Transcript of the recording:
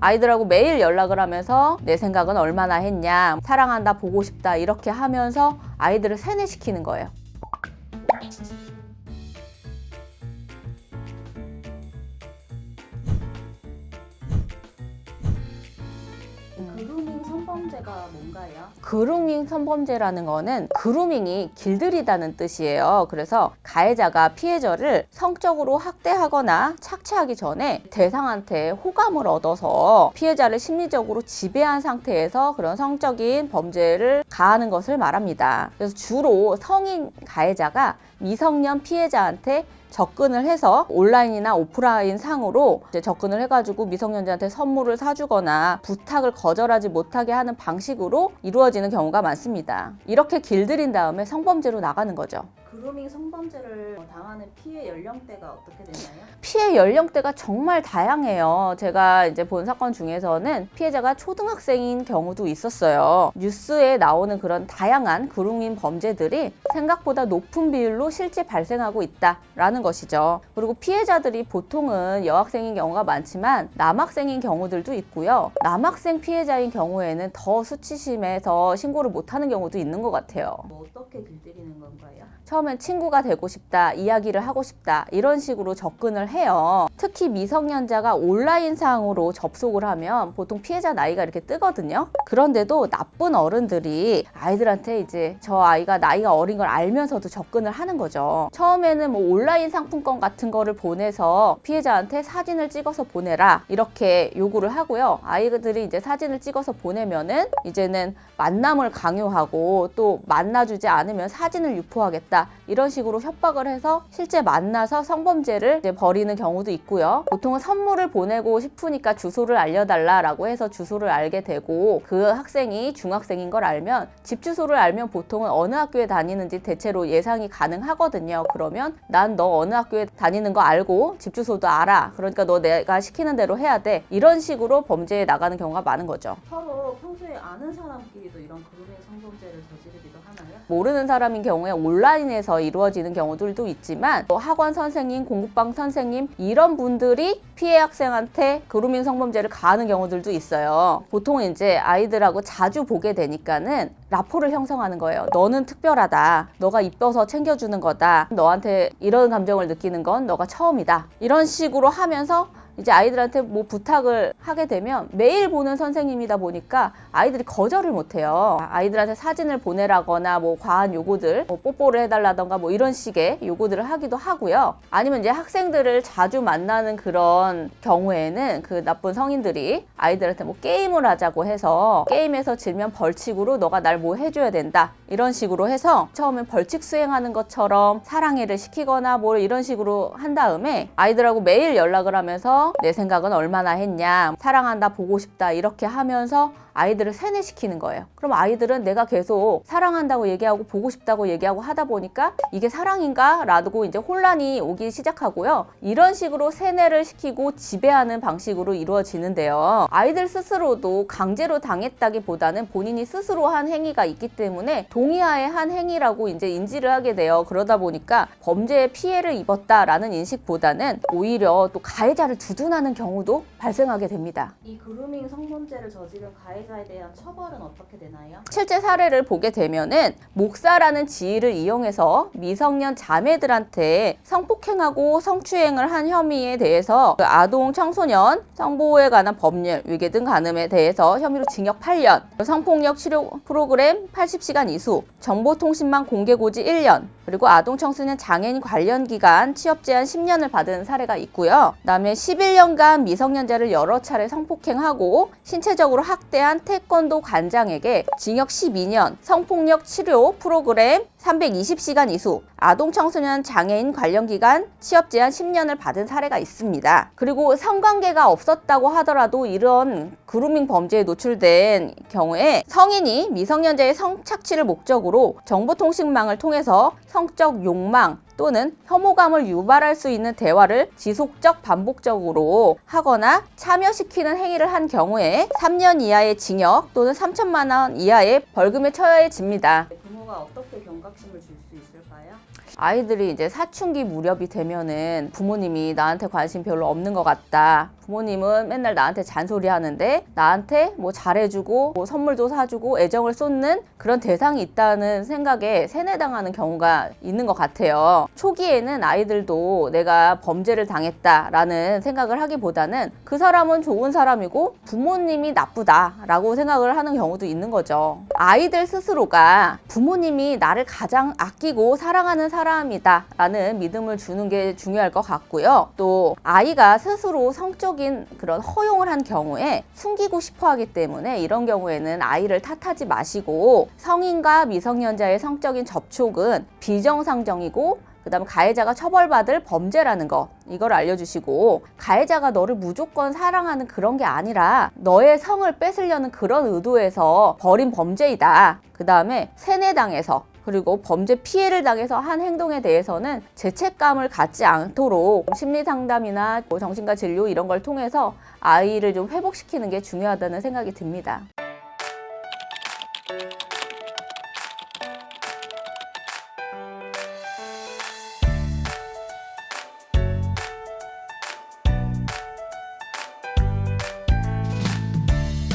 아이들하고 매일 연락을 하면서 내 생각은 얼마나 했냐, 사랑한다, 보고 싶다 이렇게 하면서 아이들을 세뇌시키는 거예요. 그루밍 성범죄가 뭔가요? 그루밍 성범죄라는 거는 그루밍이 길들이다는 뜻이에요. 그래서 가해자가 피해자를 성적으로 학대하거나 착취하기 전에 대상한테 호감을 얻어서 피해자를 심리적으로 지배한 상태에서 그런 성적인 범죄를 가하는 것을 말합니다. 그래서 주로 성인 가해자가 미성년 피해자한테 접근을 해서 온라인이나 오프라인 상으로 이제 접근을 해가지고 미성년자한테 선물을 사주거나 부탁을 거절하지 못하게 하는 방식으로 이루어지는 경우가 많습니다. 이렇게 길들인 다음에 성범죄로 나가는 거죠. 그루밍 성범죄를 당하는 피해 연령대가 어떻게 되나요? 피해 연령대가 정말 다양해요. 제가 이제 본 사건 중에서는 피해자가 초등학생인 경우도 있었어요. 뉴스에 나오는 그런 다양한 그루밍 범죄들이 생각보다 높은 비율로 실제 발생하고 있다라는 것이죠. 그리고 피해자들이 보통은 여학생인 경우가 많지만 남학생인 경우들도 있고요. 남학생 피해자인 경우에는 더 수치심해서 신고를 못하는 경우도 있는 것 같아요. 어떻게 길들이는 건가요? 처음엔 친구가 되고 싶다, 이야기를 하고 싶다 이런 식으로 접근을 해요. 특히 미성년자가 온라인상으로 접속을 하면 보통 피해자 나이가 이렇게 뜨거든요. 그런데도 나쁜 어른들이 아이들한테 이제 저 아이가 나이가 어린 걸 알면서도 접근을 하는 거죠. 처음에는 뭐 온라인 상품권 같은 거를 보내서 피해자한테 사진을 찍어서 보내라 이렇게 요구를 하고요. 아이들이 이제 사진을 찍어서 보내면은 이제는 만남을 강요하고 또 만나주지 않으면 사진을 유포하겠다 이런 식으로 협박을 해서 실제 만나서 성범죄를 이제 벌이는 경우도 있고요. 보통은 선물을 보내고 싶으니까 주소를 알려달라라고 해서 주소를 알게 되고 그 학생이 중학생인 걸 알면 집 주소를 알면 보통은 어느 학교에 다니는지 대체로 예상이 가능하거든요. 그러면 난 너 어느 학교에 다니는 거 알고 집 주소도 알아. 그러니까 너 내가 시키는 대로 해야 돼. 이런 식으로 범죄에 나가는 경우가 많은 거죠. 서로 평소에 아는 사람끼리도 이런 그루밍 성범죄를 저지르기도 하나요? 모르는 사람인 경우에 온라인에서 이루어지는 경우들도 있지만 학원 선생님, 공부방 선생님 이런 분들이 피해 학생한테 그루밍 성범죄를 가하는 경우들도 있어요. 보통 이제 아이들하고 자주 보게 되니까는 라포를 형성하는 거예요. 너는 특별하다. 너가 이뻐서 챙겨주는 거다. 너한테 이런 감정을 느끼는 건 너가 처음이다. 이런 식으로 하면서 이제 아이들한테 뭐 부탁을 하게 되면 매일 보는 선생님이다 보니까 아이들이 거절을 못해요. 아이들한테 사진을 보내라거나 뭐 과한 요구들, 뭐 뽀뽀를 해달라던가 뭐 이런 식의 요구들을 하기도 하고요. 아니면 이제 학생들을 자주 만나는 그런 경우에는 그 나쁜 성인들이 아이들한테 뭐 게임을 하자고 해서 게임에서 질면 벌칙으로 너가 날 뭐 해줘야 된다. 이런 식으로 해서 처음엔 벌칙 수행하는 것처럼 사랑해를 시키거나 뭐 이런 식으로 한 다음에 아이들하고 매일 연락을 하면서 내 생각은 얼마나 했냐, 사랑한다, 보고 싶다 이렇게 하면서 아이들을 세뇌시키는 거예요. 그럼 아이들은 내가 계속 사랑한다고 얘기하고 보고 싶다고 얘기하고 하다 보니까 이게 사랑인가? 라고 이제 혼란이 오기 시작하고요. 이런 식으로 세뇌를 시키고 지배하는 방식으로 이루어지는데요. 아이들 스스로도 강제로 당했다기보다는 본인이 스스로 한 행위가 있기 때문에 동의하에 한 행위라고 이제 인지를 하게 돼요. 그러다 보니까 범죄에 피해를 입었다라는 인식보다는 오히려 또 가해자를 두둔하는 경우도 발생하게 됩니다. 이 그루밍 성범죄를 저지른 가해자에 대한 처벌은 어떻게 되나요? 실제 사례를 보게 되면은 목사라는 지위를 이용해서 미성년 자매들한테 성폭행하고 성추행을 한 혐의에 대해서 그 아동 청소년 성보호에 관한 법률 위계 등 간음에 대해서 혐의로 징역 8년, 성폭력 치료 프로그램 80시간 이수, 정보통신망 공개고지 1년, 그리고 아동 청소년 장애인 관련 기간 취업 제한 10년을 받은 사례가 있고요. 그다음에 11년간 미성년자를 여러 차례 성폭행하고 신체적으로 학대한 태권도 관장에게 징역 12년, 성폭력 치료 프로그램 320시간 이수, 아동 청소년 장애인 관련 기간 취업 제한 10년을 받은 사례가 있습니다. 그리고 성관계가 없었다고 하더라도 이런 그루밍 범죄에 노출된 경우에 성인이 미성년자의 성착취를 목적으로 정보통신망을 통해서 성적 욕망 또는 혐오감을 유발할 수 있는 대화를 지속적 반복적으로 하거나 참여시키는 행위를 한 경우에 3년 이하의 징역 또는 3천만 원 이하의 벌금에 처해집니다. 부모가 어떻게 경각심을 줄 수 있을까요? 아이들이 이제 사춘기 무렵이 되면은 부모님이 나한테 관심 별로 없는 것 같다. 부모님은 맨날 나한테 잔소리 하는데 나한테 뭐 잘해주고 뭐 선물도 사주고 애정을 쏟는 그런 대상이 있다는 생각에 세뇌당하는 경우가 있는 것 같아요. 초기에는 아이들도 내가 범죄를 당했다라는 생각을 하기보다는 그 사람은 좋은 사람이고 부모님이 나쁘다라고 생각을 하는 경우도 있는 거죠. 아이들 스스로가 부모님이 나를 가장 아끼고 사랑하는 사람이다라는 믿음을 주는 게 중요할 것 같고요. 또 아이가 스스로 성적인 그런 허용을 한 경우에 숨기고 싶어 하기 때문에 이런 경우에는 아이를 탓하지 마시고 성인과 미성년자의 성적인 접촉은 비정상적이고 그다음에 가해자가 처벌받을 범죄라는 거 이걸 알려주시고 가해자가 너를 무조건 사랑하는 그런 게 아니라 너의 성을 뺏으려는 그런 의도에서 벌인 범죄이다. 그다음에 세뇌당해서 그리고 범죄 피해를 당해서 한 행동에 대해서는 죄책감을 갖지 않도록 심리상담이나 뭐 정신과 진료 이런 걸 통해서 아이를 좀 회복시키는 게 중요하다는 생각이 듭니다.